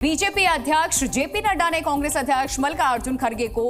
BJP अध्यक्ष JP Nadda ने कांग्रेस अध्यक्ष मल्लिकार्जुन खड़गे को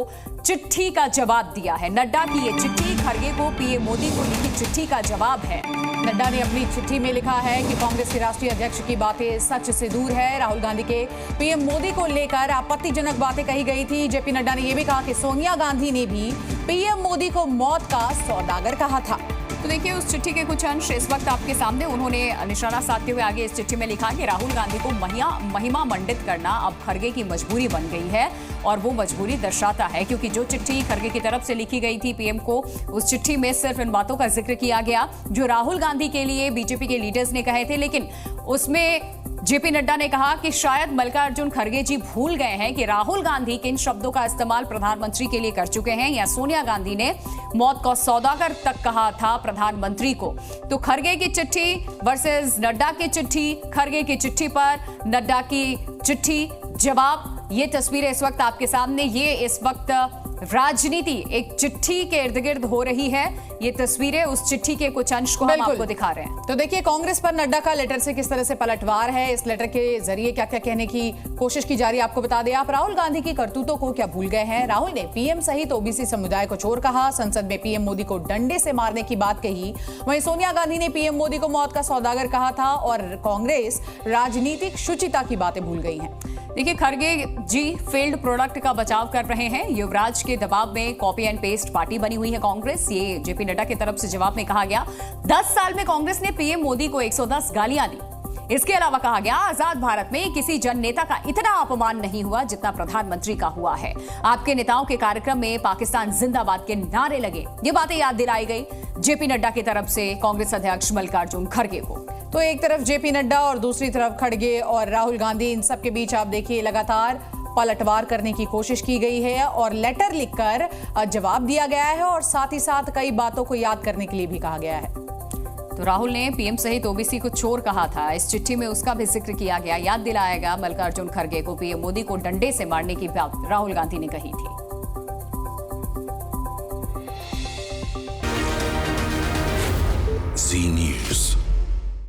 चिट्ठी का जवाब दिया है। नड्डा की ये चिट्ठी खड़गे को पीएम मोदी को लिखी चिट्ठी का जवाब है। नड्डा ने अपनी चिट्ठी में लिखा है कि कांग्रेस के राष्ट्रीय अध्यक्ष की बातें सच से दूर है। राहुल गांधी के पीएम मोदी को लेकर आपत्तिजनक बातें कही गई थी। जेपी नड्डा ने यह भी कहा कि सोनिया गांधी ने भी पीएम मोदी को मौत का सौदागर कहा था। तो देखिए उस चिट्ठी के कुछ अंश इस वक्त आपके सामने। उन्होंने निशाना साधते हुए आगे इस चिट्ठी में लिखा कि राहुल गांधी को महिमा मंडित करना अब खड़गे की मजबूरी बन गई है और वो मजबूरी दर्शाता है, क्योंकि जो चिट्ठी खड़गे की तरफ से लिखी गई थी पीएम को, उस चिट्ठी में सिर्फ इन बातों का जिक्र किया गया जो राहुल गांधी के लिए बीजेपी के लीडर्स ने कहे थे। लेकिन उसमें जेपी नड्डा ने कहा कि शायद मल्लिकार्जुन खड़गे जी भूल गए हैं कि राहुल गांधी किन शब्दों का इस्तेमाल प्रधानमंत्री के लिए कर चुके हैं, या सोनिया गांधी ने मौत का सौदागर तक कहा था प्रधानमंत्री को। तो खड़गे की चिट्ठी वर्सेस नड्डा की चिट्ठी, खड़गे की चिट्ठी पर नड्डा की चिट्ठी जवाब, ये तस्वीरें इस वक्त आपके सामने। ये इस वक्त राजनीति एक चिट्ठी के इर्द गिर्द हो रही है। ये तस्वीरें उस चिट्ठी के कुछ अंश को हम आपको दिखा रहे हैं। तो देखिए कांग्रेस पर नड्डा का लेटर से किस तरह से पलटवार है, इस लेटर के जरिए क्या क्या कहने की कोशिश की जा रही है आपको बता दें। आप राहुल गांधी की करतूतों को क्या भूल गए हैं। राहुल ने पीएम सहित ओबीसी समुदाय को चोर कहा, संसद में पीएम मोदी को डंडे से मारने की बात कही। वहीं सोनिया गांधी ने पीएम मोदी को मौत का सौदागर कहा था और कांग्रेस राजनीतिक शुचिता की बातें भूल गई है। देखिए खड़गे जी फील्ड प्रोडक्ट का बचाव कर रहे हैं। युवराज के दबाव में कॉपी एंड पेस्ट पार्टी बनी हुई है कांग्रेस, ये जेपी नड्डा की तरफ से जवाब में कहा गया। 10 साल में कांग्रेस ने पीएम मोदी को 110 गालियां दी। इसके अलावा कहा गया आजाद भारत में किसी जन नेता का इतना अपमान नहीं हुआ जितना प्रधानमंत्री का हुआ है। आपके नेताओं के कार्यक्रम में पाकिस्तान जिंदाबाद के नारे लगे। ये बातें याद दिलाई गई जेपी नड्डा की तरफ से कांग्रेस अध्यक्ष मल्लिकार्जुन खड़गे को। तो एक तरफ जेपी नड्डा और दूसरी तरफ खड़गे और राहुल गांधी, इन सब के बीच आप देखिए लगातार पलटवार करने की कोशिश की गई है और लेटर लिखकर जवाब दिया गया है और साथ ही साथ कई बातों को याद करने के लिए भी कहा गया है। तो राहुल ने पीएम सहित ओबीसी को चोर कहा था, इस चिट्ठी में उसका भी जिक्र किया गया। याद दिलाया गया मल्लिकार्जुन खड़गे को पीएम मोदी को डंडे से मारने की बात राहुल गांधी ने कही थी।